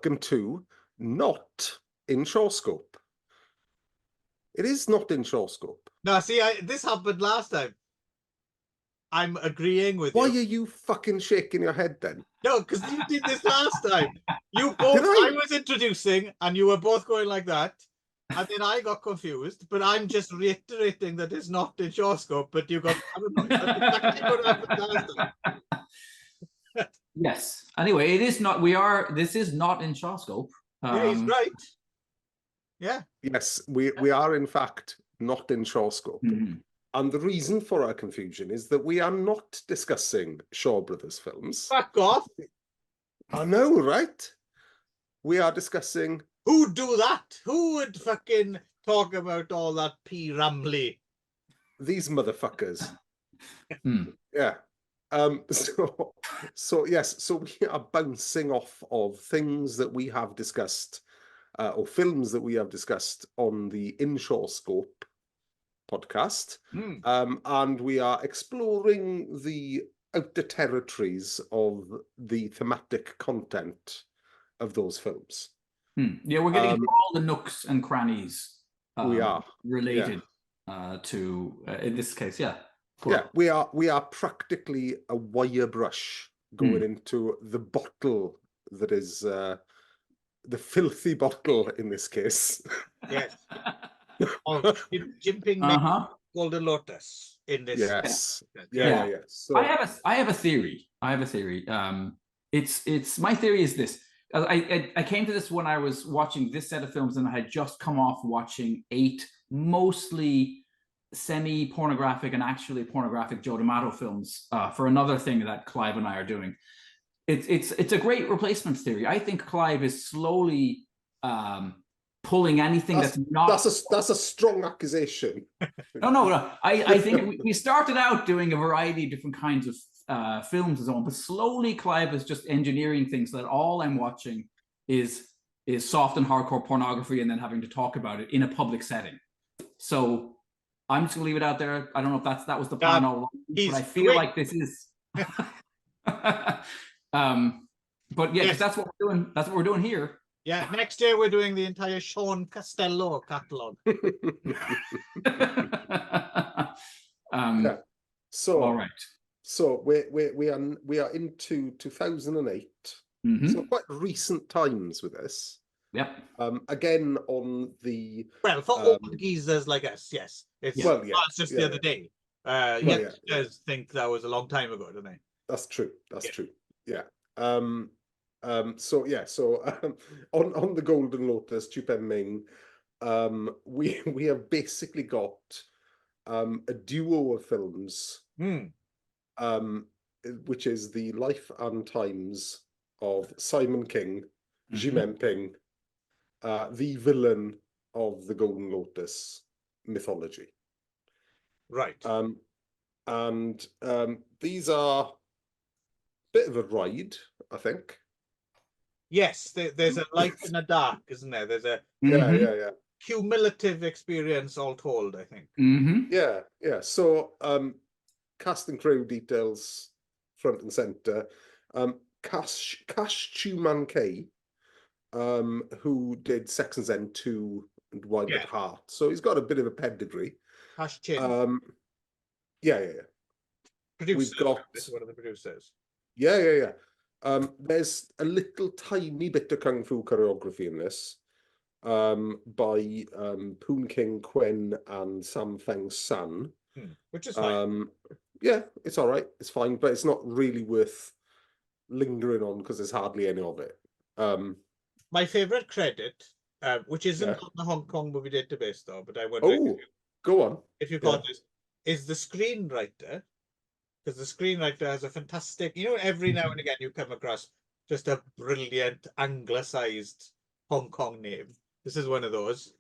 welcome to Not in ShawScope. It is not in ShawScope. No, see, this happened last time. I'm agreeing with Why you. are you fucking shaking your head then? No, because you did this last time. You both, I was introducing, and you were both going like that. And then I got confused, but I'm just reiterating that it's not in ShawScope, but you got paranoid. That's exactly what happened last time. Yes. Anyway, it is not. This is not in ShawScope. Yeah, he's right. Yeah. Yes, we are in fact not in ShawScope. Mm-hmm. And the reason for our confusion is that we are not discussing Shaw Brothers films. Fuck off. I know, right? We are discussing... Who'd do that? Who would fucking talk about all that P. Ramley? These motherfuckers. Hmm. Yeah. So yes, so we are bouncing off of things that we have discussed, or films that we have discussed on the In ShawScope podcast, and we are exploring the outer territories of the thematic content of those films. Yeah, we're getting into all the nooks and crannies. We are related to in this case, yeah. Cool. Yeah, we are practically a wire brush going into the bottle that is the filthy bottle in this case. Yes. Of Jimping Golden Lotus in this. Yes. Yeah. So I have a theory. It's my theory is this. I came to this when I was watching this set of films, and I had just come off watching 8 mostly semi-pornographic and actually pornographic Joe D'Amato films for another thing that Clive and I are doing. It's a great replacement theory. I think Clive is slowly pulling anything that's not... That's a strong accusation. No. I think we started out doing a variety of different kinds of films and so on, but slowly Clive is just engineering things so that all I'm watching is soft and hardcore pornography and then having to talk about it in a public setting. So I'm just gonna leave it out there. I don't know if that was the plan all along, but I feel like this is but yeah, that's what we're doing. That's what we're doing here. Yeah, next year we're doing the entire Sean Costello catalog. Yeah. So all right. So we are into 2008. So quite recent times with this. Yep. Again on the for old geezers like us, yes. It's just the other day. Youngsters think that was a long time ago, don't they? That's true. That's true. Yeah. So on the Golden Lotus, Chupen Ming, we have basically got a duo of films, which is the life and times of Simon King, Jimen Ping, the villain of the Golden Lotus mythology. Right. And these are a bit of a ride, I think. Yes, there's a light and a dark, isn't there? There's a cumulative experience all told, I think. Yeah. So cast and crew details front and center. Cash Chuman K, who did Sex and Zen 2 and Wild at Heart. So he's got a bit of a pedigree. Cash Chin. Producer. We've got one of the producers. Yeah. There's a little tiny bit of kung fu choreography in this by Poon King Quen and Sam Feng San, which is fine. Yeah, it's all right. It's fine, but it's not really worth lingering on because there's hardly any of it. My favorite credit, which isn't on the Hong Kong movie database though, but I would go on if you've got this, is the screenwriter. Because the screenwriter has a fantastic, every now and again you come across just a brilliant anglicized Hong Kong name. This is one of those.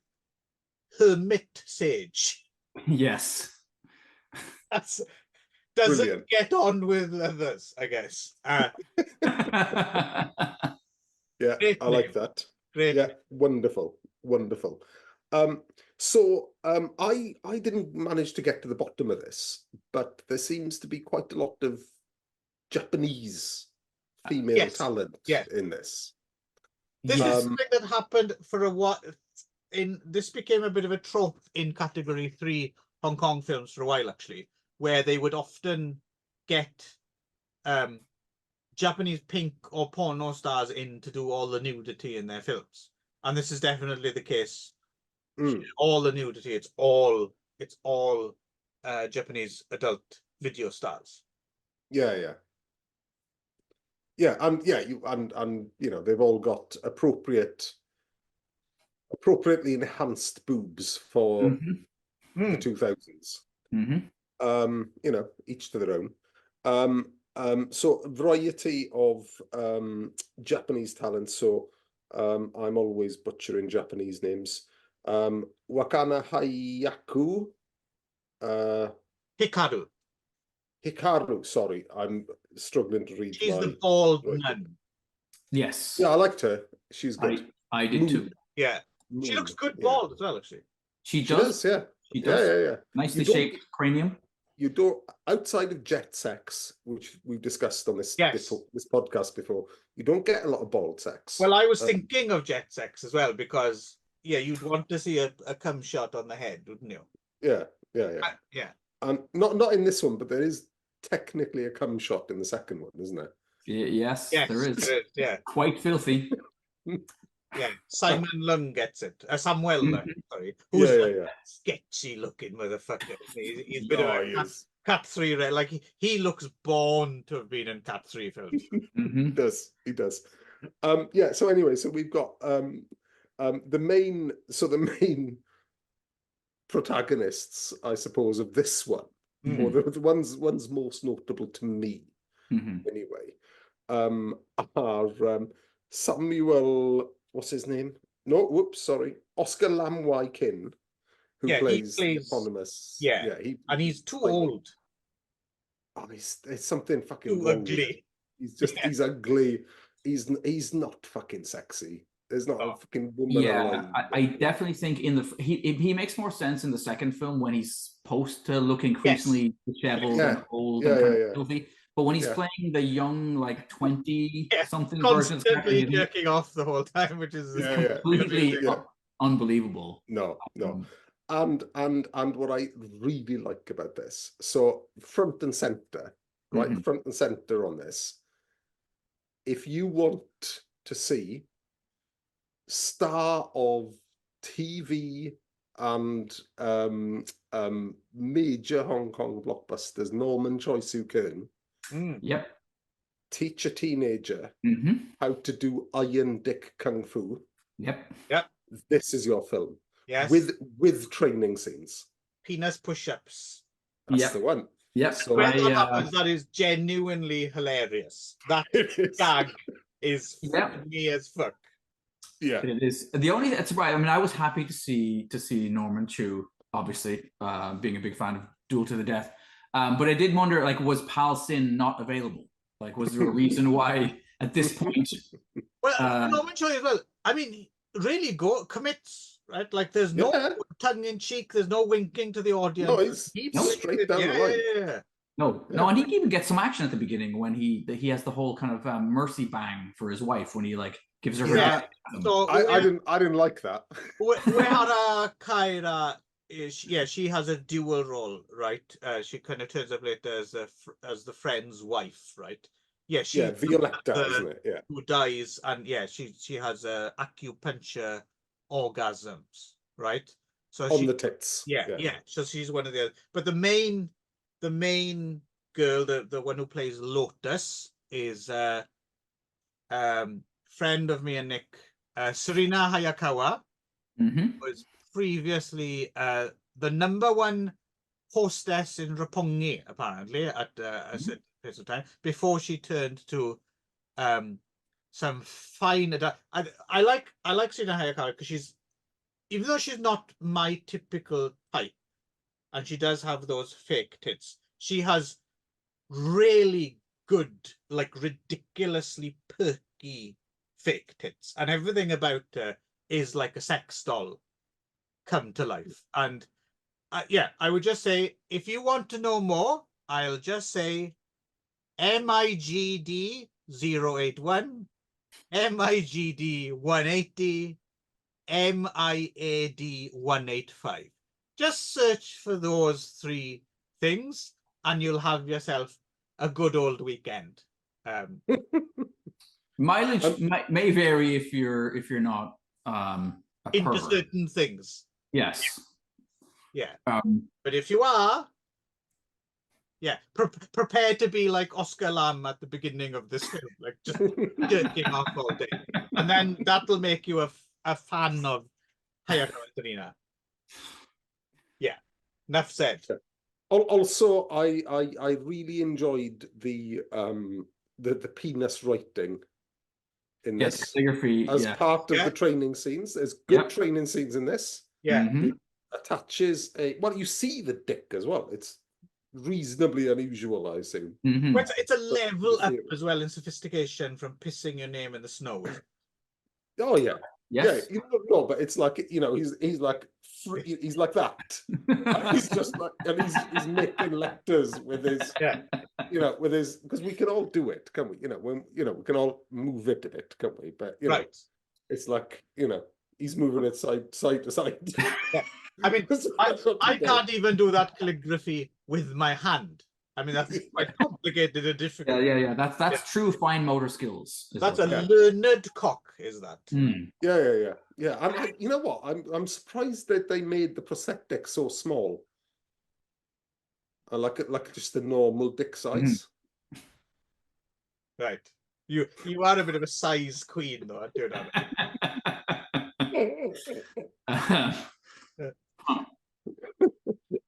Hermit Sage. Yes. Doesn't brilliant. Get on with others, I guess. Yeah, I like that. Great. Yeah, wonderful. So I didn't manage to get to the bottom of this, but there seems to be quite a lot of Japanese female talent in this. This Yes. is something that happened for a while. This became a bit of a trope in category 3 Hong Kong films for a while, actually, where they would often get Japanese pink or porno stars in to do all the nudity in their films, and this is definitely the case. All the nudity, it's all Japanese adult video stars. Yeah, and you know, they've all got appropriately enhanced boobs for the 2000s. You know, each to their own. So a variety of Japanese talent. So I'm always butchering Japanese names. Wakana Hayaku. Hikaru, sorry, I'm struggling to read. She's the bald right. nun. Yes. Yeah, I liked her. She's good. I did too. Yeah. She looks good bald as well, actually. She does. Yeah. She does. Yeah. Nicely shaped cranium. You don't, outside of jet sex, which we've discussed on this podcast before, you don't get a lot of bald sex. Well, I was thinking of jet sex as well, because you'd want to see a cum shot on the head, wouldn't you? Yeah. And not in this one, but there is technically a cum shot in the second one, isn't there? Yes, there is. Yeah. Quite filthy. Yeah, Simon Lung gets it. Samuel Lung, sorry. Who's sketchy looking motherfucker. He's a bit of a Cat 3, like he looks born to have been in Cat 3 films. He does. So anyway, so we've got the main protagonists, I suppose, of this one, or the ones most notable to me, anyway, are Samuel, what's his name? No, whoops, sorry, Oscar Lam Wai Kin, who plays the eponymous. Yeah, and he's too old. Oh, it's something fucking too wrong ugly. He's ugly. He's not fucking sexy. There's not a fucking woman. Yeah, I definitely think he makes more sense in the second film when he's supposed to look increasingly disheveled and old and kind of filthy. But when he's playing the young, like 20-something version, constantly jerking off the whole time, which is completely unbelievable. No. And what I really like about this, so front and center, right? Front and center on this. If you want to see star of TV and major Hong Kong blockbusters, Norman Choi Soo Keun, teach a teenager how to do iron dick kung fu. This is your film. Yes. With training scenes. Penis push-ups. That's the one. So when that happens, that is genuinely hilarious. That gag is me as fuck. Yeah, it is. The only that's right. I mean, I was happy to see Norman Chu, obviously, being a big fan of Duel to the Death. But I did wonder, like, was Pal Sin not available? Like, was there a reason why at this point? Well, Norman Chu as well. I mean, really commits. Right, like there's no tongue in cheek, there's no winking to the audience. No, he's straight down the line. No, and he even gets some action at the beginning when he has the whole kind of mercy bang for his wife when he like gives her her. So I didn't like that. Uehara Kaira she has a dual role, right? She kind of turns up later as the friend's wife, right? Violetta, isn't it? Yeah, who dies, and she has acupuncture orgasms, right? So on the tits. So she's one of the other, but the main girl, the one who plays Lotus, is friend of me and Nick, Serena Hayakawa, was previously the #1 hostess in Roppongi, apparently, at a certain time, before she turned to some fine. I like Serena Hayakawa because she's, even though she's not my typical type, and she does have those fake tits, she has really good, like ridiculously perky fake tits, and everything about her is like a sex doll come to life. And I would just say, if you want to know more, I'll just say MIGD 081 MIGD 180, MIAD 185. Just search for those 3 things and you'll have yourself a good old weekend. Mileage may vary if you're not a into pervert. certain things. Yes. Yeah. But if you are, yeah, prepare to be like Oscar Lamb at the beginning of this film, like just jerking off all day, and then that'll make you a fan of Hayato Antonina. Yeah, enough said. Also, I really enjoyed the penis writing in this calligraphy as part of the training scenes. There's good training scenes in this. Yeah, it attaches a you see the dick as well. It's reasonably unusual, I assume. But it's a level up as well in sophistication from pissing your name in the snow. Oh yeah. Yes. Yeah, no, but it's like, he's like he's like that. He's just like, and he's making letters with his, with his, because we can all do it, can we? We can all move it a bit, can't we? But it's like, he's moving it side to side. Yeah. I mean, I can't even do that calligraphy with my hand. I mean, that's quite complicated and difficult. Yeah. That's true fine motor skills. That's a learned cock, is that? Yeah. And you know what? I'm surprised that they made the prosthetic so small. I like it, like just the normal dick size. Right. You are a bit of a size queen, though. I do know.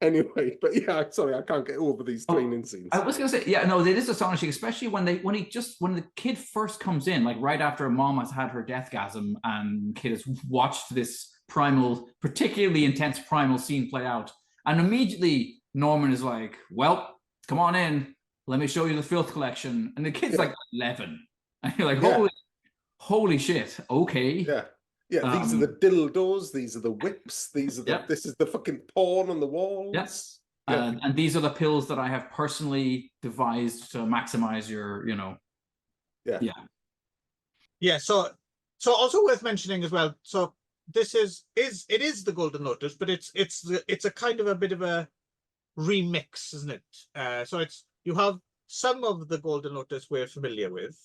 Anyway, but yeah, sorry, I can't get over these training scenes. I was gonna say, it is astonishing, especially when the kid first comes in, like right after a mom has had her deathgasm and kid has watched this particularly intense primal scene play out, and immediately Norman is like, "Well, come on in, let me show you the filth collection," and the kid's like 11, and you're like, "Holy shit, okay." Yeah, these are the dildos, these are the whips, these are this is the fucking porn on the walls. Yes. And these are the pills that I have personally devised to maximize your, Yeah, so also worth mentioning as well. So this is the Golden Lotus, but it's a kind of a bit of a remix, isn't it? So you have some of the Golden Lotus we're familiar with.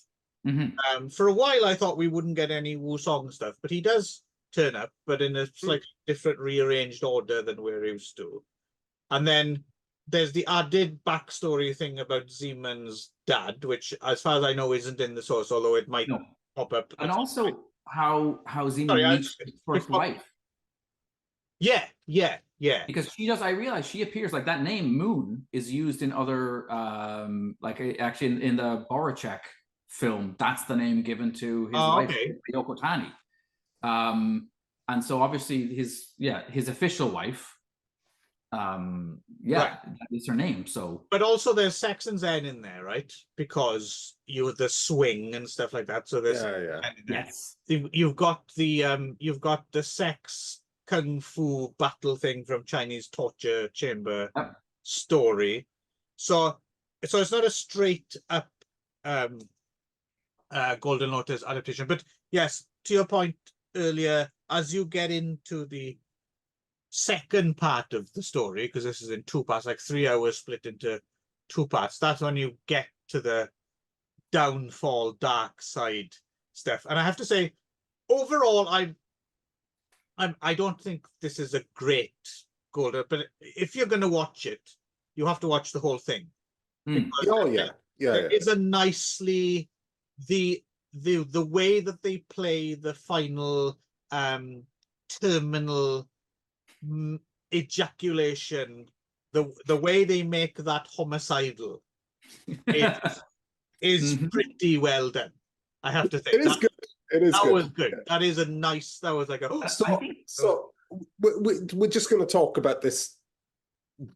For a while, I thought we wouldn't get any Wu Song stuff, but he does turn up, but in a slightly different, rearranged order than we're used to. And then there's the added backstory thing about Zeman's dad, which, as far as I know, isn't in the source, although it might pop up. And also how Zeman meets his first wife. Yeah. Because she does. I realize she appears like that name Moon is used in other, actually in the Borowczyk film, that's the name given to his wife, Yoko Tani. And so obviously his official wife, that is her name. So, but also there's sex and zen in there, right? Because the swing and stuff like that. So there's yes, you've got the sex kung fu battle thing from Chinese torture chamber story. So it's not a straight up Golden Lotus adaptation, but yes, to your point earlier, as you get into the second part of the story, because this is in 2 parts, like 3 hours split into 2 parts, that's when you get to the downfall, dark side stuff. And I have to say, overall, I don't think this is a great Golden, but if you're going to watch it, you have to watch the whole thing. It's a nicely the way that they play the final terminal ejaculation, the way they make that homicidal is pretty well done, I have to say. It is good. That was good. That is a nice, that was like a so we're just going to talk about this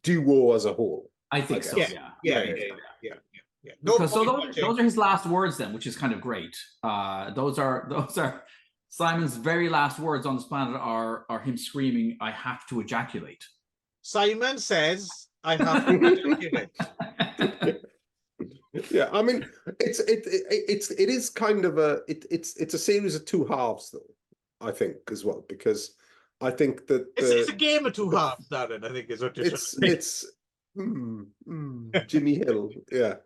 duo as a whole. I think so. Yeah. Because those are his last words then, which is kind of great. Those are Simon's very last words on this planet are him screaming, "I have to ejaculate." Simon says, "I have to ejaculate." Yeah, I mean, it is kind of it's a series of two halves, though, I think, as well, because I think that It's a game of two halves, Darren, I think is what you're trying to say. Jimmy Hill, yeah.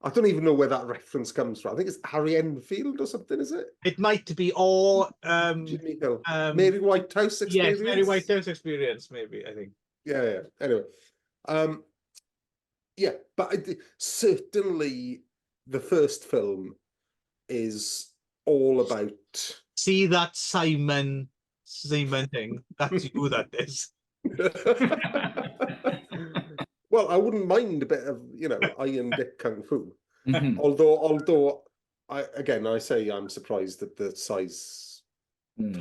I don't even know where that reference comes from. I think it's Harry Enfield or something, is it? It might be all Jimmy Hill. Mary Whitehouse Experience. Yes, Mary Whitehouse Experience, maybe, I think. Yeah. Anyway. Yeah, but certainly the first film is all about. See that Simon thing? That's you, that is. Well, I wouldn't mind a bit of, Iron Dick Kung Fu. Mhm. Although I say I'm surprised at the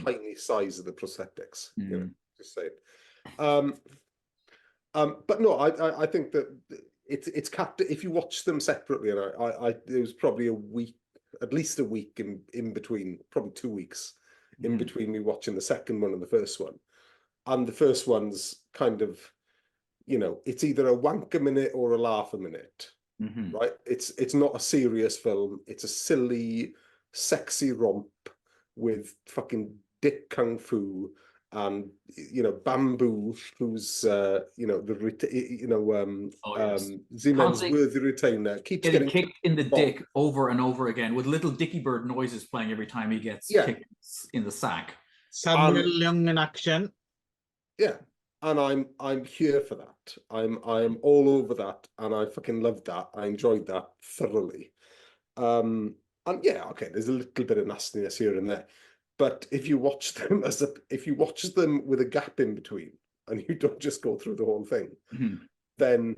tiny size of the prosthetics. Just saying. But no, I think that it's if you watch them separately, and there was probably at least a week in between, probably 2 weeks in between me watching the second one and the first one, and the first one's kind of, it's either a wank a minute or a laugh a minute, right? It's not a serious film. It's a silly, sexy romp with fucking dick kung fu. And Bamboo, who's Zimen's worthy retainer, keeps getting kicked in the dick over and over again, with little Dicky Bird noises playing every time he gets kicked in the sack. Samuel Young in action. Yeah, and I'm here for that. I'm all over that, and I fucking loved that. I enjoyed that thoroughly. And yeah, okay, there's a little bit of nastiness here and there. But if you watch them with a gap in between, and you don't just go through the whole thing, then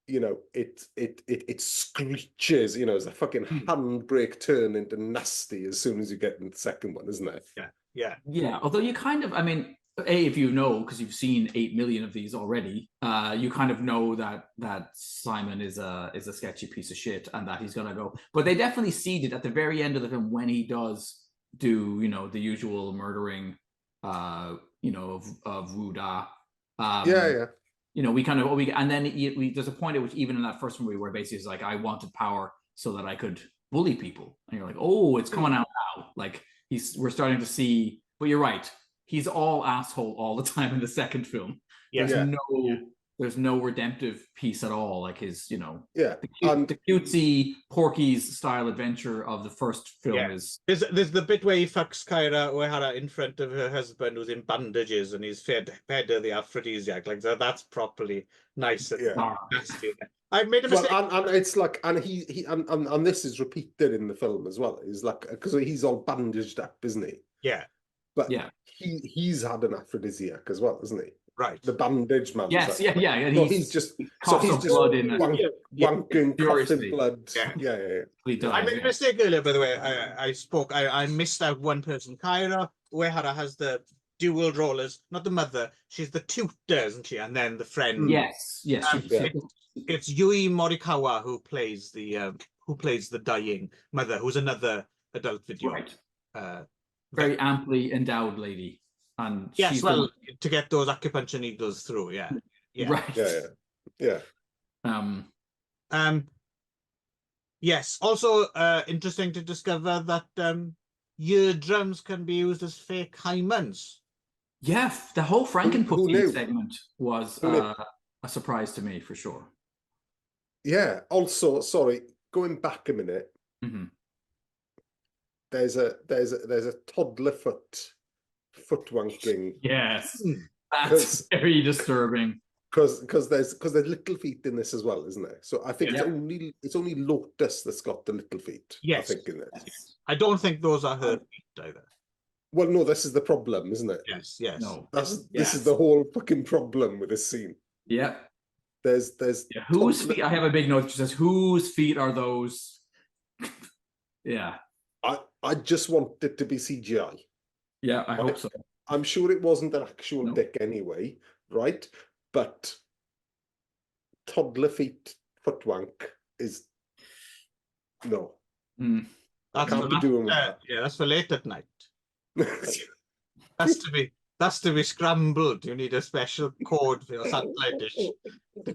it screeches, as a fucking handbrake turn into nasty as soon as you get in the second one, isn't it? Yeah. Although you kind of, I mean, if you know, because you've seen 8 million of these already, you kind of know that Simon is a sketchy piece of shit and that he's gonna go. But they definitely seeded at the very end of the film when he does do the usual murdering of Wu Da. We kind of and then there's a point at which, even in that first movie, where basically it's like, I wanted power so that I could bully people, and you're like, oh, it's coming out now. Like we're starting to see. But you're right, he's all asshole all the time in the second film. There's no redemptive piece at all, like his the cutesy Porky's style adventure of the first film is. There's the bit where he fucks Kyra O'Hara in front of her husband who's in bandages and he's fed her the aphrodisiac, like that's properly nice and nasty. I made a mistake. And it's like, and he and this is repeated in the film as well. Is like, because he's all bandaged up, isn't he? Yeah. But he's had an aphrodisiac as well, isn't he? Right. The bandage man. Yes, like, And he's just wanking, coughing blood. Yeah. I made a mistake earlier, by the way. I missed out one person. Kyra O'Hara has the dual rollers, not the mother. She's the tutor, isn't she? And then the friend. Yes. It's Yui Morikawa who plays the dying mother, who's another adult video. Right. Very amply endowed lady. And yes, well, to get those acupuncture needles through, Right. Yeah. Yes. Also, interesting to discover that eardrums can be used as fake hymens. Yeah, the whole Frankenpussy segment was a surprise to me, for sure. Yeah. Also, sorry, going back a minute. There's a toddler foot wanking. Yes, that's very disturbing. Because there's little feet in this as well, isn't there? So I think it's only Lotus that's got the little feet. Yes, I think in this. Yes. I don't think those are her feet either. Well, no, this is the problem, isn't it? Yes. No, this is the whole fucking problem with this scene. Yeah. There's whose feet? I have a big note that says, "Whose feet are those?" Yeah. I just want it to be CGI. Yeah, I hope so. I'm sure it wasn't an actual dick anyway, right? But toddler feet foot wank is no. I can't be doing that. Yeah, that's for late at night. That's to be scrambled. You need a special code for your satellite dish to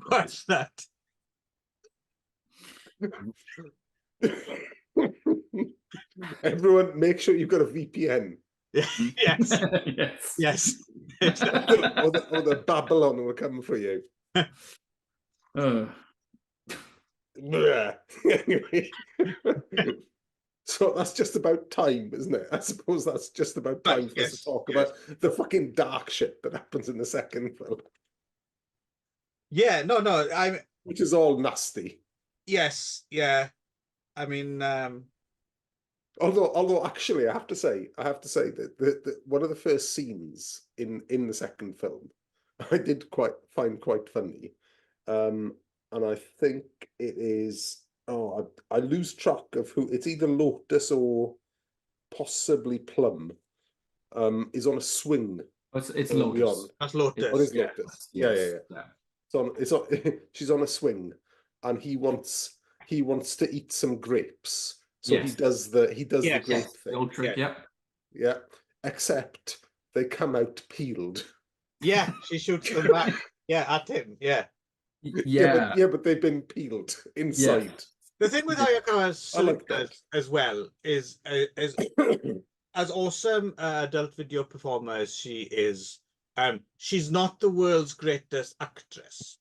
watch that. Everyone, make sure you've got a VPN. Yes. Yes. Yes. or the Babylon will come for you. Anyway. So that's just about time, isn't it? I suppose that's just about time for us to talk about the fucking dark shit that happens in the second film. Yeah, no, which is all nasty. Yes, yeah. I mean, although actually I have to say that the one of the first scenes in the second film I did find quite funny. And I think it is I lose track of who it's, either Lotus or possibly Plum. Is on a swing. It's Lotus. That's Lotus. What is Lotus? Yeah. She's on a swing, and he wants to eat some grapes. So he does the grape thing. The old trick, yeah. Except they come out peeled. Yeah, she shoots them back. Yeah, at him. Yeah. But they've been peeled inside. Yeah. The thing with Ayakawa as well is as awesome adult video performer as she is, she's not the world's greatest actress,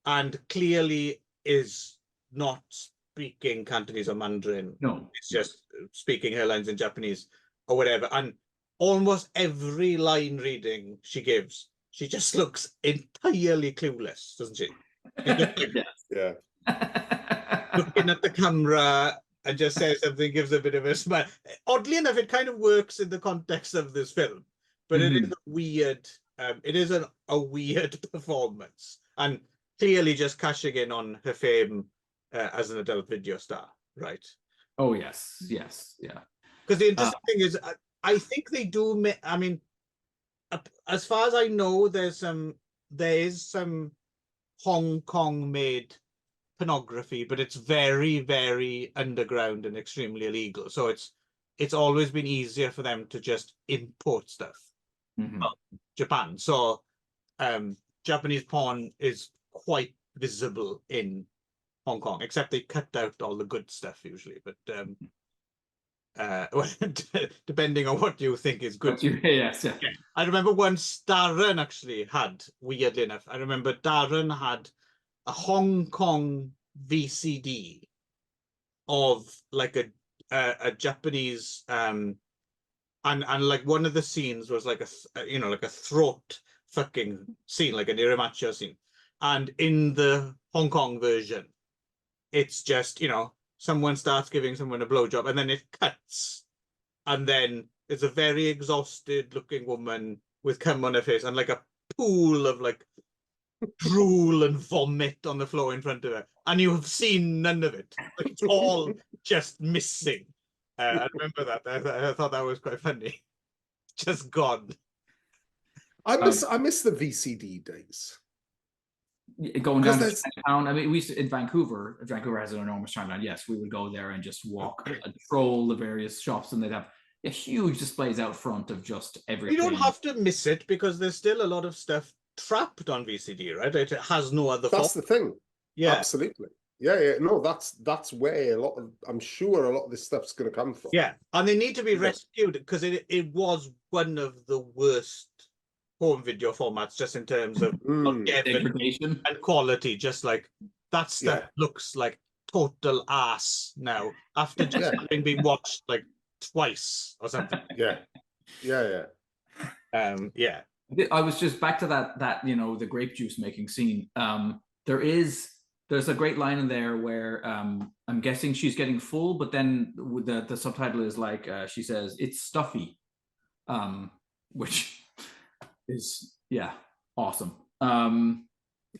and clearly is not speaking Cantonese or Mandarin. No, it's just speaking her lines in Japanese or whatever. And almost every line reading she gives, she just looks entirely clueless, doesn't she? Yeah. Looking at the camera and just says something, gives a bit of a smile. Oddly enough, it kind of works in the context of this film, but it is a weird. It is a weird performance, and clearly just cashing in on her fame as an adult video star, right? Oh yes, yeah. Because the interesting thing is, I think they do. I mean, as far as I know, there is some Hong Kong made pornography, but it's very, very underground and extremely illegal. So it's always been easier for them to just import stuff from Japan. So Japanese porn is quite visible in Hong Kong, except they cut out all the good stuff usually. But depending on what you think is good. Yes. I remember once Darren actually had, weirdly enough, I remember Darren had a Hong Kong VCD of like a Japanese and like one of the scenes was like a throat fucking scene, like an irimacho scene, and in the Hong Kong version it's just someone starts giving someone a blowjob and then it cuts, and then it's a very exhausted looking woman with cum on her face and like a pool of like drool and vomit on the floor in front of her, and you have seen none of it. Like, it's all just missing. I remember that. I thought that was quite funny. Just gone. I miss the VCD days. Going down to Chinatown. I mean, we used to, in Vancouver. Vancouver has an enormous Chinatown. Yes, we would go there and just walk and troll the various shops, and they'd have huge displays out front of just everything. You don't have to miss it because there's still a lot of stuff trapped on VCD, right? It has no other. That's the thing. Yeah, absolutely. Yeah. No, that's where I'm sure a lot of this stuff's going to come from. Yeah, and they need to be rescued because it was one of the worst home video formats, just in terms of degradation and quality. Just like that stuff looks like total ass now after just having been watched like twice or something. Yeah. I was just back to that the grape juice making scene. There's a great line in there where I'm guessing she's getting full, but then the subtitle is like she says it's stuffy, which is awesome. And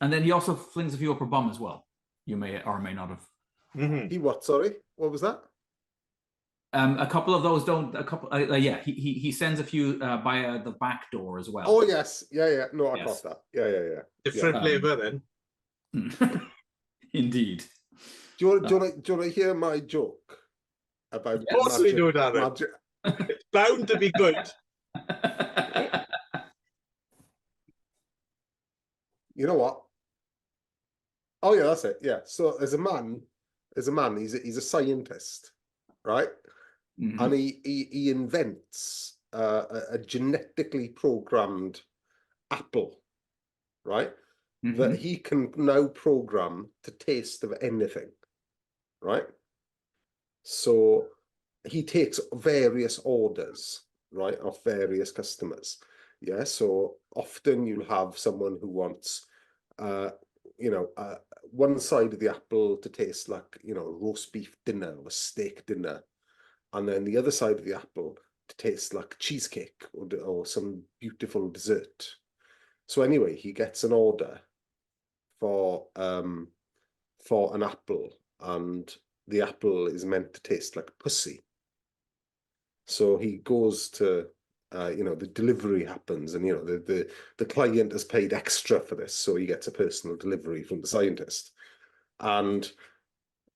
then he also flings a few up her bum as well. You may or may not have. He what? Sorry, what was that? A couple of those don't. A couple, he sends a few by the back door as well. Oh yes, yeah. No, I caught that. Yeah. Different flavor then. Indeed. Do you want to hear my joke about? Of course we do, Darren. It's bound to be good. You know what? Oh yeah, that's it. Yeah. So there's a man is a man. He's a scientist, right? And he invents a genetically programmed apple, right? That he can now program to taste of anything, right? So he takes various orders, right, of various customers. Yeah, so often you'll have someone who wants, one side of the apple to taste like, roast beef dinner or steak dinner, and then the other side of the apple to taste like cheesecake or some beautiful dessert. So anyway, he gets an order for an apple, and the apple is meant to taste like pussy. So he goes to, the delivery happens, and the client has paid extra for this, so he gets a personal delivery from the scientist, and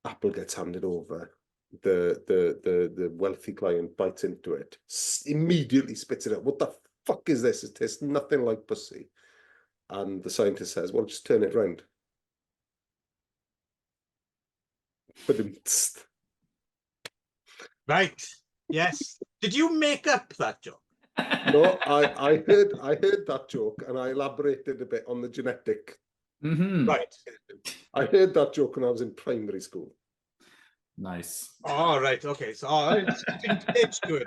apple gets handed over. The wealthy client bites into it, immediately spits it out. What the fuck is this? It tastes nothing like pussy. And the scientist says, well, just turn it round. But Right. Yes. Did you make up that joke? no, I heard that joke, and I elaborated a bit on the genetic. Right. I heard that joke when I was in primary school. Nice. Oh, right. Okay. So it's good.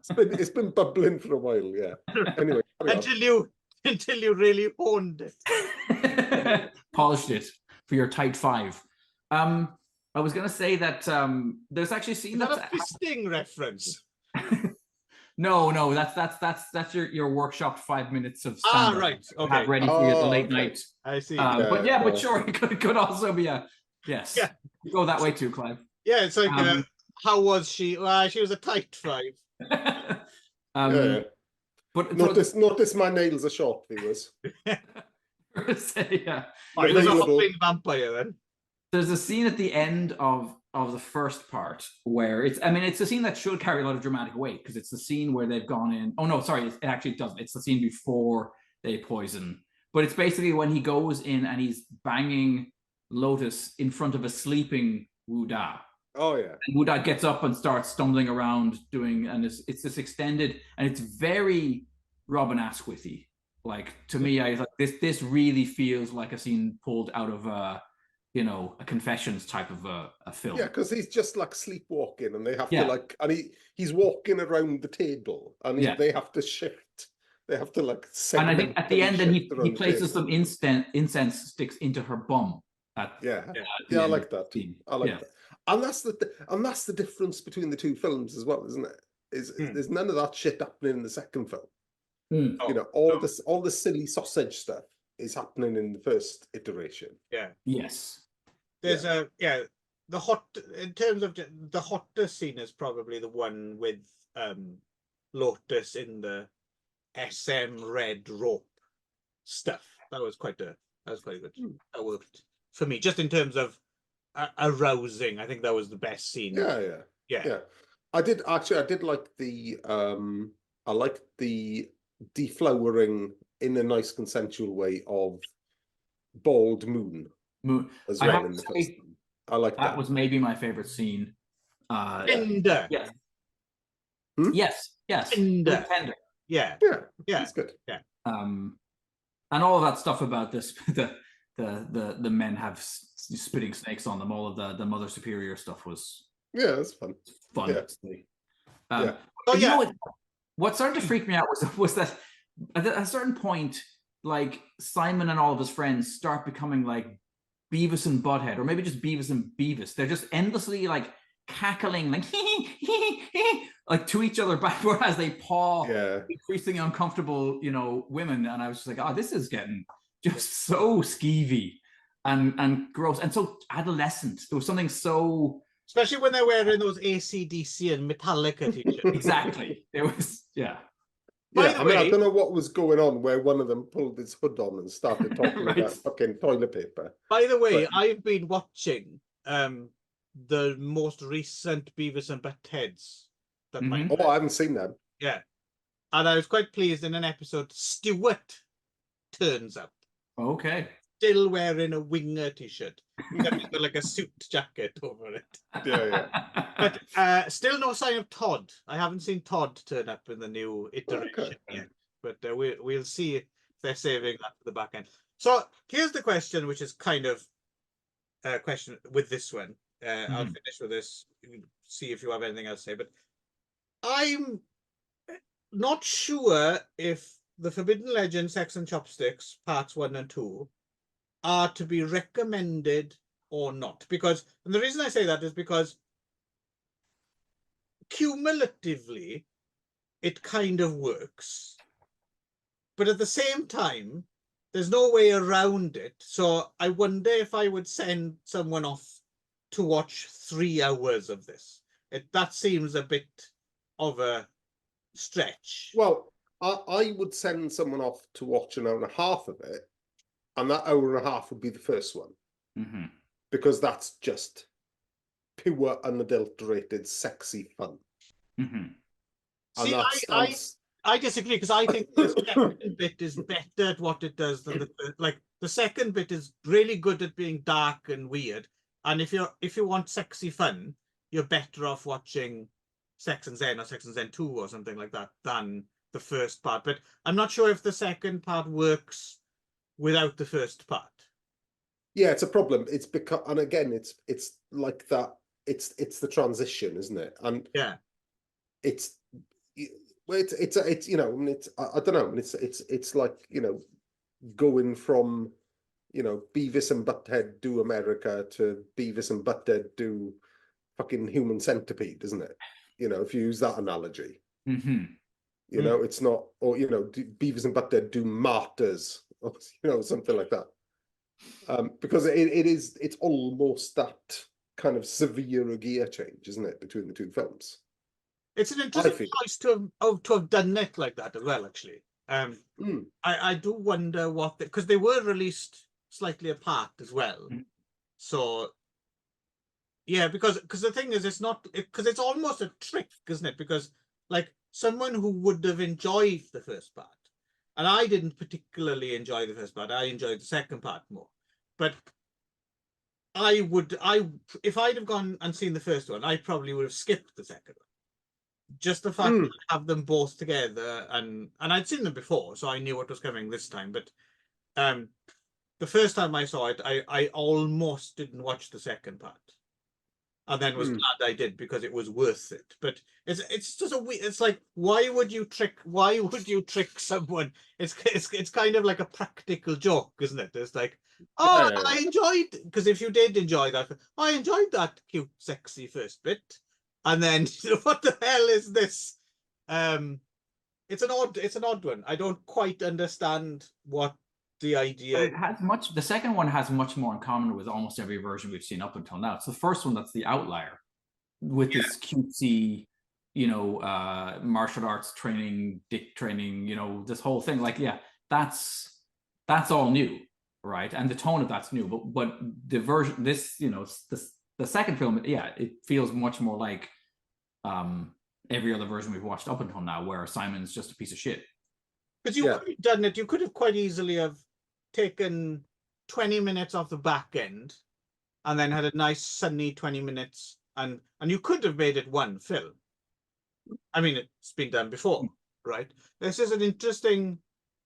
It's been bubbling for a while, yeah. Anyway, until you really honed it. Polished it for your tight five. I was going to say that there's actually a scene that's a fisting reference. No, that's your workshopped 5 minutes of stand-up. Right. Okay. Ready for you the late night. I see. But sure, it could also be yes. Yeah. Go that way too, Clive. Yeah, it's like how was she? Well, she was a tight five. But notice my nails are short, viewers. Yeah. Right, there's a hopping vampire then. There's a scene at the end of the first part where it's a scene that should carry a lot of dramatic weight, because it's the scene where they've gone in. Oh no, sorry, it actually doesn't. It's the scene before they poison. But it's basically when he goes in and he's banging Lotus in front of a sleeping Wu Da. Oh yeah. And Wu Da gets up and starts stumbling around and it's this extended, and it's very Robin Asquithy. Like, to me, I was like, this really feels like a scene pulled out of a confessions type of a film. Yeah, because he's just like sleepwalking, and they have to he's walking around the table, and they have to shift. They have to and I think at the end, then he places some incense sticks into her bum. I like that. I like that. And that's the difference between the two films as well, isn't it? There's none of that shit happening in the second film. All the silly sausage stuff is happening in the first iteration. Yeah. Yes. There's in terms of the hottest scene is probably the one with Lotus in the SM red rope stuff. That was very good. That worked for me, just in terms of arousing. I think that was the best scene. Yeah. I did like the I liked the deflowering in a nice consensual way of bald moon as well in the first one. I like that. That was maybe my favorite scene. Tender. Yes. Yes. Tender. Tender. Yeah. That's good. Yeah. And all of that stuff about this, the men have spitting snakes on them. All of the Mother Superior stuff was that's fun. What started to freak me out was that at a certain point, like, Simon and all of his friends start becoming like Beavis and Butthead, or maybe just Beavis and Beavis. They're just endlessly like cackling, like like to each other back, as they paw increasingly uncomfortable, women. And I was just like, oh, this is getting just so skeevy and gross and so adolescent. There was something so, especially when they're wearing those AC/DC and Metallica t-shirts. Exactly. It was By the way, I don't know what was going on where one of them pulled his hood on and started talking about fucking toilet paper. By the way, I've been watching the most recent Beavis and Buttheads. I haven't seen them. Yeah. And I was quite pleased in an episode, Stuart turns up. Okay. still wearing a Winger t-shirt. He's got like a suit jacket over it. But still no sign of Todd. I haven't seen Todd turn up in the new iteration yet. But we'll see if they're saving that for the back end. So here's the question, which is kind of a question with this one. I'll finish with this. See if you have anything else to say. But I'm not sure if the Forbidden Legend, Sex and Chopsticks, parts 1 and 2, are to be recommended or not. Because, and the reason I say that is because cumulatively, it kind of works. But at the same time, there's no way around it. So I wonder if I would send someone off to watch 3 hours of this. That seems a bit of a stretch. Well, I would send someone off to watch an hour and a half of it, and that hour and a half would be the first one. Because that's just pure, unadulterated, sexy fun. And see, I disagree, because I think the second bit is better at what it does than the second bit is really good at being dark and weird. And if you want sexy fun, you're better off watching Sex and Zen or Sex and Zen 2 or something like that than the first part. But I'm not sure if the second part works without the first part. Yeah, it's a problem. It's because, and again, it's like that. It's the transition, isn't it? And yeah, it's you know, it's I don't know. It's like, you know, going from, you know, Beavis and Butthead do America to Beavis and Butthead do fucking Human Centipede, isn't it? You know, if you use that analogy, you know, it's not, or, you know, Beavis and Butthead do Martyrs, or, you know, something like that. Because it's almost that kind of severe a gear change, isn't it, between the two films? It's an interesting choice to have done it like that as well, actually. I do wonder what, because they were released slightly apart as well. So yeah, because the thing is, it's not, because it's almost a trick, isn't it? Because like someone who would have enjoyed the first part, and I didn't particularly enjoy the first part, I enjoyed the second part more. But if I'd have gone and seen the first one, I probably would have skipped the second one. Just the fact that I have them both together, and I'd seen them before, so I knew what was coming this time. But the first time I saw it, I almost didn't watch the second part, and then was glad I did, because it was worth it. But it's just it's like, why would you trick someone? It's kind of like a practical joke, isn't it? It's like, oh, yeah. I enjoyed, because if you did enjoy that, I enjoyed that cute, sexy first bit. And then, what the hell is this? It's an odd one. I don't quite understand what the idea. It has much. The second one has much more in common with almost every version we've seen up until now. It's the first one that's the outlier, with this cutesy, you know, martial arts training, dick training, you know, this whole thing. Like, yeah, that's all new, right? And the tone of that's new. But the version, this, you know, the second film, yeah, it feels much more like every other version we've watched up until now, where Simon's just a piece of shit. Because you could have done it, you could have quite easily have taken 20 minutes off the back end and then had a nice sunny 20 minutes, and you could have made it one film. I mean, it's been done before, right? This is an interesting,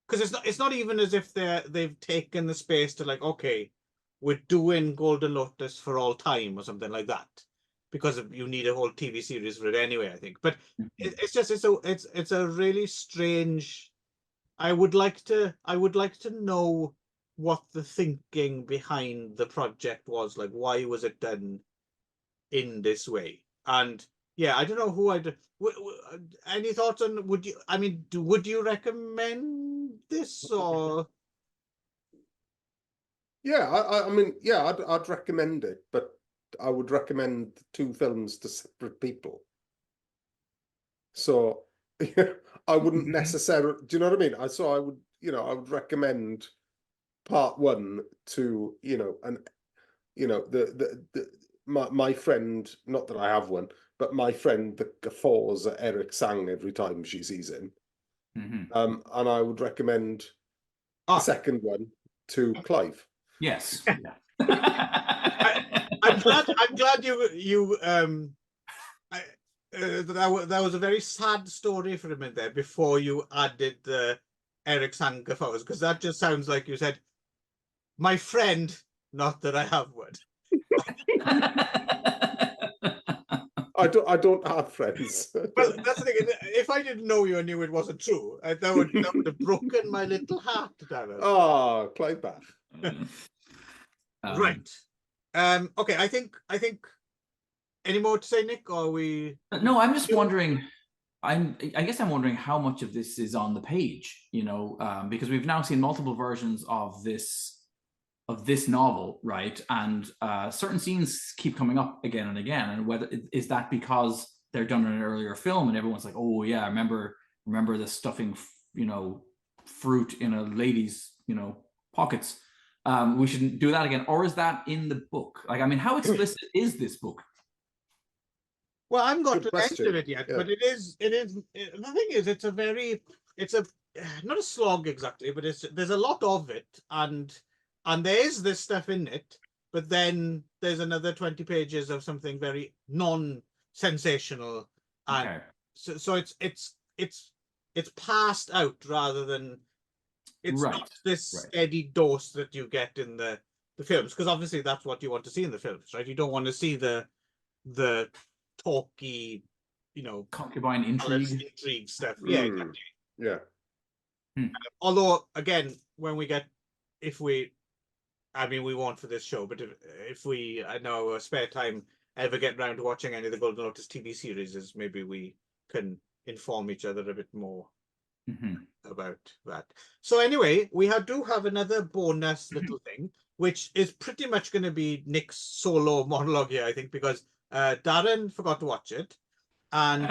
because it's not even as if they've taken the space to like, okay, we're doing Golden Lotus for all time or something like that, because you need a whole TV series for it anyway, I think. But it's a really strange. I would like to know what the thinking behind the project was. Like, why was it done in this way? And yeah, I don't know who any thoughts on, would you recommend this, or? Yeah, I mean, yeah, I'd recommend it, but I would recommend 2 films to separate people. So I wouldn't necessarily, do you know what I mean? I would, you know, I would recommend part 1 to, you know, and, you know, my friend, not that I have one, but my friend that guffaws at Eric Sang every time she sees him. And I would recommend the second one to Clive. Yes. I'm glad you that was a very sad story for a minute there before you added the Eric Sanger photos, because that just sounds like you said, my friend, not that I have one. I don't have friends. Well, that's the thing. If I didn't know you and knew it wasn't true, that would have broken my little heart, Darren. Oh, Clive Bath. Right. Okay, I think any more to say, Nick, or are we? No, I'm just wondering. I guess I'm wondering how much of this is on the page, you know, because we've now seen multiple versions of this novel, right? And certain scenes keep coming up again and again. And whether is that because they're done in an earlier film and everyone's like, oh yeah, remember the stuffing, you know, fruit in a lady's, you know, pockets. We shouldn't do that again. Or is that in the book? Like, I mean, how explicit is this book? Well, I haven't got Good to the end question. of it yet, Yeah. but it is. The thing is, it's a not a slog exactly, but there's a lot of it, and there is this stuff in it, but then there's another 20 pages of something very non-sensational, and Okay. so it's passed out rather than it's Right, not this right. steady dose that you get in the films, because obviously that's what you want to see in the films, right? You don't want to see the talky, you know, Concubine intrigue stuff. Yeah, exactly. Yeah. Although, again, when we get, I mean, we won't for this show, but if we, I know, spare time, ever get around to watching any of the Golden Lotus TV series, maybe we can inform each other a bit more about that. So anyway, we do have another bonus little thing, which is pretty much going to be Nick's solo monologue here, I think, because Darren forgot to watch it, and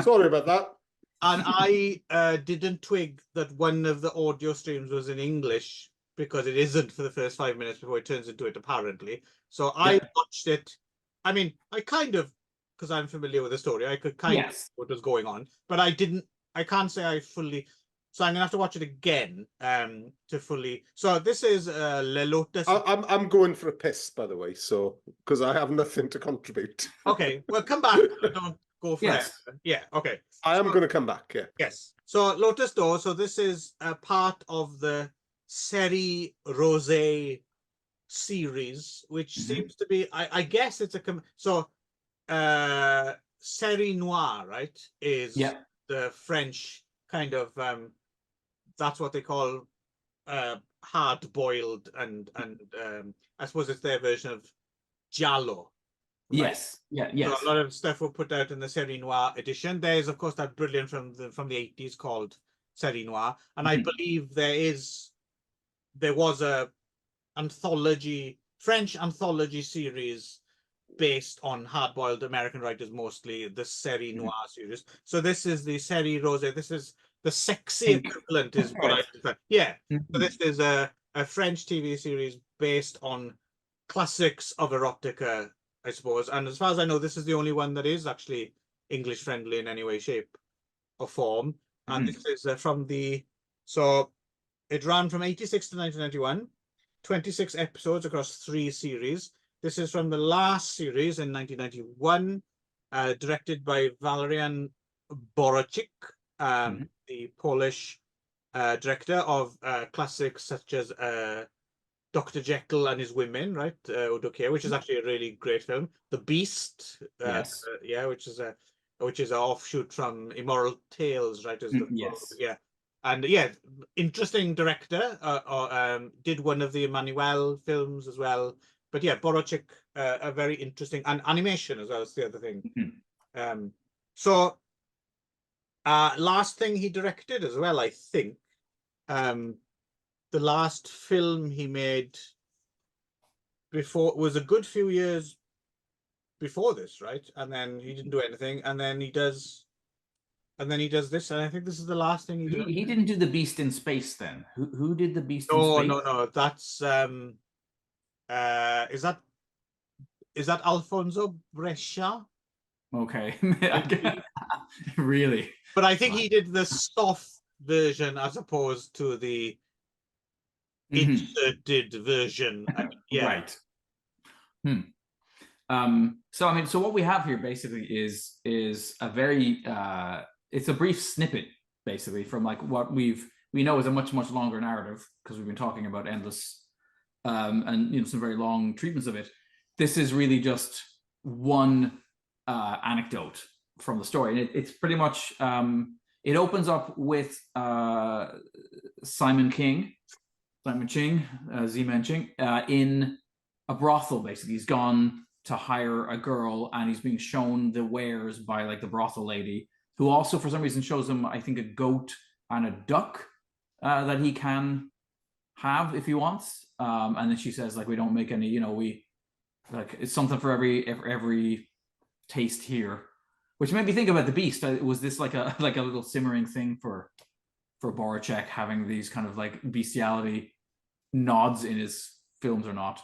Sorry about that. And I didn't twig that one of the audio streams was in English, because it isn't for the first 5 minutes before it turns into it, apparently. So I watched it. I mean, I kind of, because I'm familiar with the story, I could kind of know what was going on, but I can't say I fully. So I'm gonna have to watch it again to fully. So this is Lotus. I'm going for a piss, by the way, so because I have nothing to contribute. Okay, well, come back. Don't go for it. Yeah, okay. I am going to come back. Yeah. Yes. So Lotus Door. So this is a part of the Série Rosé series, which seems to be. I guess it's Série Noire, right? Is the French kind of that's what they call hard-boiled and I suppose it's their version of giallo. Right? Yes. So a lot of stuff were put out in the Série Noire edition. There's, of course, that brilliant from the 80s called Série Noire, and I believe there was a French anthology series based on hard-boiled American writers, mostly the Série Noire series. So this is the Série Rosé. This is the sexy equivalent, is what I prefer. Yeah. So this is a French TV series based on classics of erotica, I suppose. And as far as I know, this is the only one that is actually English friendly in any way, shape, or form. And this is so it ran from 86 to 1991, 26 episodes across 3 series. This is from the last series in 1991, directed by Valerian Borowczyk, the Polish director of classics such as Dr. Jekyll and His Women, right? Which is actually a really great film. The Beast, which is an offshoot from Immoral Tales, right? And interesting director. Did one of the Emmanuel films as well. But yeah, Borowczyk, a very interesting, and animation as well. Is the other thing. So last thing he directed as well, I think. The last film he made was a good few years before this, right? And then he didn't do anything, and then he does this, and I think this is the last thing he did. He didn't do The Beast in Space then. Who did The Beast in Space? No. That's is that Alfonso Brescia? Okay. Really? But I think he did the soft version as opposed to the inserted version. I mean, yeah. Right. So I mean, so what we have here basically is a very it's a brief snippet basically from like what we know is a much longer narrative, because we've been talking about endless and some very long treatments of it. This is really just one anecdote from the story, and it's pretty much it opens up with Simon Ching, Zimenching, in a brothel. Basically, he's gone to hire a girl, and he's being shown the wares by like the brothel lady, who also for some reason shows him, I think, a goat and a duck that he can have if he wants. And then she says, like, we don't make any, we like, it's something for every taste here, which made me think about the beast. Was this like a little simmering thing for Borowczyk, having these kind of like bestiality nods in his films or not?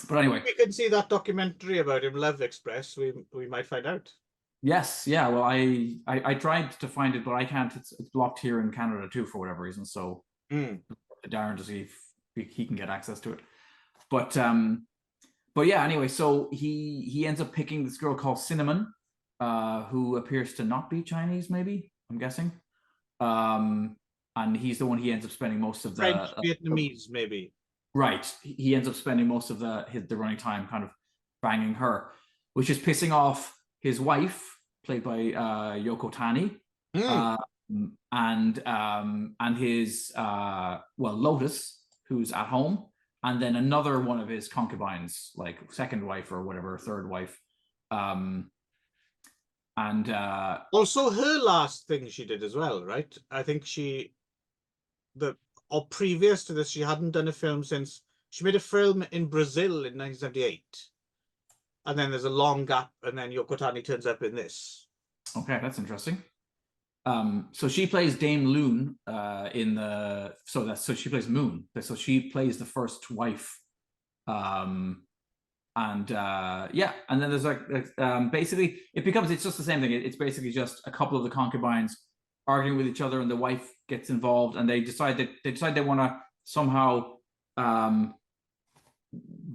But anyway, we can see that documentary about him, Love Express. We might find out. Yes, yeah. Well, I tried to find it, but I can't. It's blocked here in Canada too for whatever reason. So Darren to see if he can get access to it. But yeah. Anyway, so he ends up picking this girl called Cinnamon, who appears to not be Chinese. Maybe, I'm guessing. And he's the one he ends up spending most of the French, Vietnamese, maybe. Right. He ends up spending most of the running time kind of banging her, which is pissing off his wife, played by Yoko Tani, and his Lotus, who's at home, and then another one of his concubines, like second wife or whatever, third wife, and also her last thing she did as well, right? I think or previous to this, she hadn't done a film since she made a film in Brazil in 1978. And then there's a long gap, and then Yoko Tani turns up in this. Okay, that's interesting. So she plays Dame Loon so she plays Moon. So she plays the first wife. And then there's basically it's just the same thing. It's basically just a couple of the concubines arguing with each other, and the wife gets involved, and they decide they want to somehow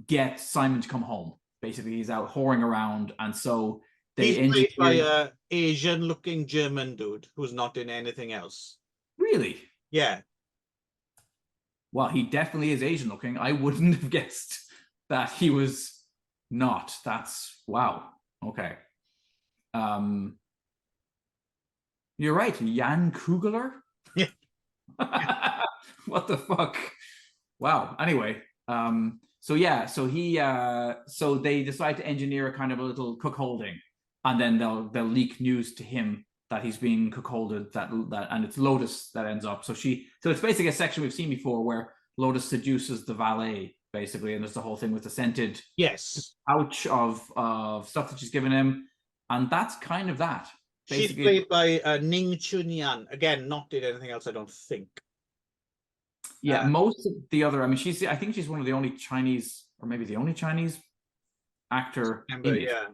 get Simon to come home. Basically, he's out whoring around, and so he's played by a Asian-looking German dude who's not in anything else. Really? Yeah. Well, he definitely is Asian-looking. I wouldn't have guessed that he was not. That's wow. Okay. You're right, Jan Kugler. Yeah. What the fuck? Wow. Anyway, so they decide to engineer a kind of a little cuckolding, and then they'll leak news to him that he's being cuckolded. That and it's Lotus that ends up. So it's basically a section we've seen before where Lotus seduces the valet, basically, and there's the whole thing with the scented pouch of stuff that she's given him, and that's kind of that. Basically. She's played by Ning Chunyan. Again, not did anything else, I don't think. Yeah, most of the other, I mean, I think she's one of the only Chinese, or maybe the only Chinese actor in it. Yeah.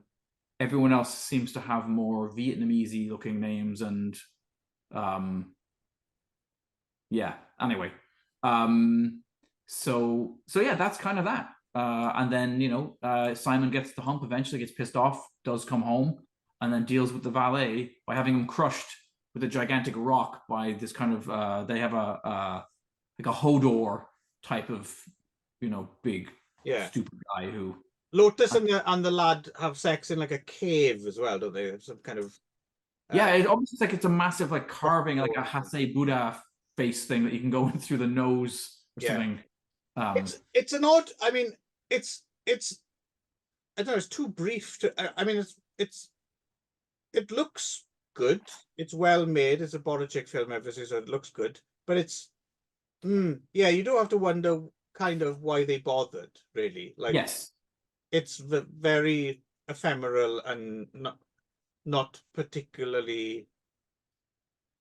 Everyone else seems to have more Vietnamese-y looking names, and anyway. So yeah, that's kind of that. And then, Simon gets the hump, eventually gets pissed off, does come home, and then deals with the valet by having him crushed with a gigantic rock by this kind of, they have a Hodor type of, big, stupid guy who... Lotus and the lad have sex in like a cave as well, don't they? Some kind of... Yeah, it almost looks like it's a massive like carving, like a Hase Buddha face thing that you can go in through the nose or something. It's an odd, I mean, it's I don't know, it's too brief to, I mean, it looks good. It's well made. It's a Borowczyk film, obviously, so it looks good. But it's, you do have to wonder kind of why they bothered, really. Like, yes, it's very ephemeral and not particularly.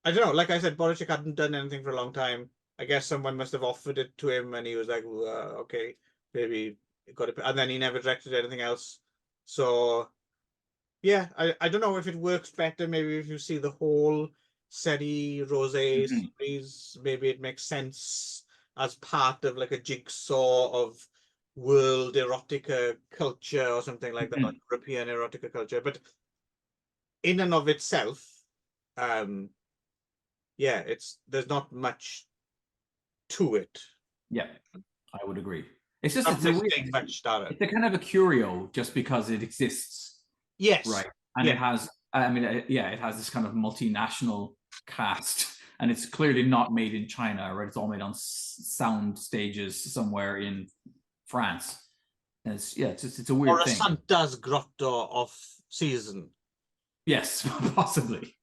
I don't know. Like I said, Borowczyk hadn't done anything for a long time. I guess someone must have offered it to him, and he was like, "Okay, maybe got it." And then he never directed anything else. So. Yeah, I don't know if it works better. Maybe if you see the whole Seri Rose series, maybe it makes sense. as part of like a jigsaw of world erotica culture or something like that, European erotica culture. But in and of itself, yeah, there's not much to it. Yeah, I would agree. It's just It's a kind of a curio just because it exists. Yes. Right. And it has, I mean, it has this kind of multinational cast, and it's clearly not made in China, right? It's all made on sound stages somewhere in France. And it's a weird thing. Or a Santa's grotto off season. Yes, possibly.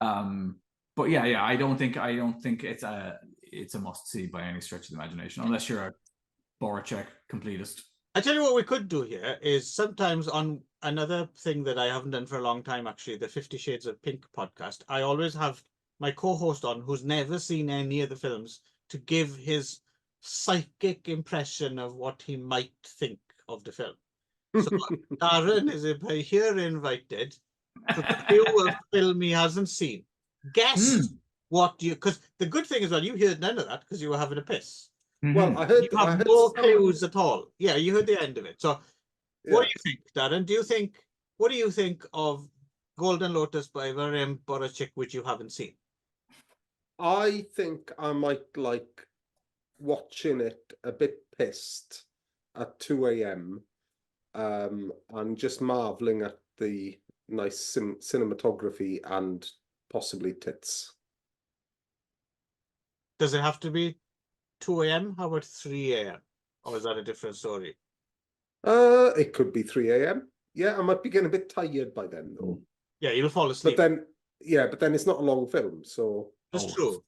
But yeah, I don't think it's a must see by any stretch of the imagination, unless you're a Borowczyk completist. I tell you what we could do here is sometimes on another thing that I haven't done for a long time, actually, the 50 Shades of Pink podcast, I always have my co-host on who's never seen any of the films to give his psychic impression of what he might think of the film. So Darren is here invited to review a film he hasn't seen. Guess what because the good thing is, well, you heard none of that because you were having a piss. Well, I heard you have no clues at all. Yeah, you heard the end of it. So what do you think, Darren? What do you think of Golden Lotus by Valerian Borowczyk, which you haven't seen? I think I might like watching it a bit pissed at 2 a.m. And just marveling at the nice cinematography and possibly tits. Does it have to be 2 a.m.? How about 3 a.m.? Or is that a different story? It could be 3 a.m. Yeah, I might be getting a bit tired by then, though. Yeah, you'll fall asleep. But then it's not a long film, so that's true.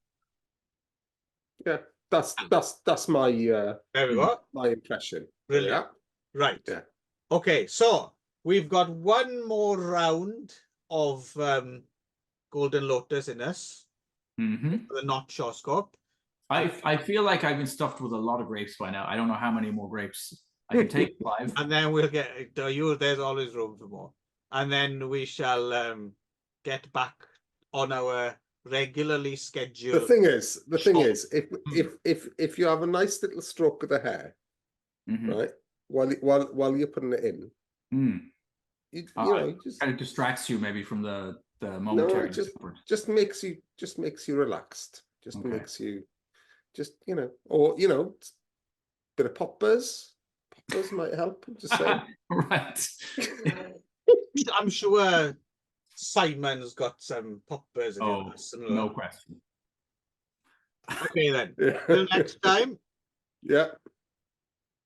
Yeah, that's my there we go. my impression. Brilliant. Yeah. Right. Yeah. Okay, so we've got one more round of Golden Lotus in us. The not ShawScope. I feel like I've been stuffed with a lot of grapes by now. I don't know how many more grapes I can take. 5. And then we'll get there's always room for more. And then we shall get back on our regularly scheduled. The thing is, if you have a nice little stroke of the hair, right, while you're putting it in, you know, just kind of distracts you maybe from the momentary. No, just makes you relaxed. Just makes you, or bit of poppers. Poppers might help. Just saying. Right. I'm sure Simon's got some poppers in his no question. Okay then. Till next time. Yeah.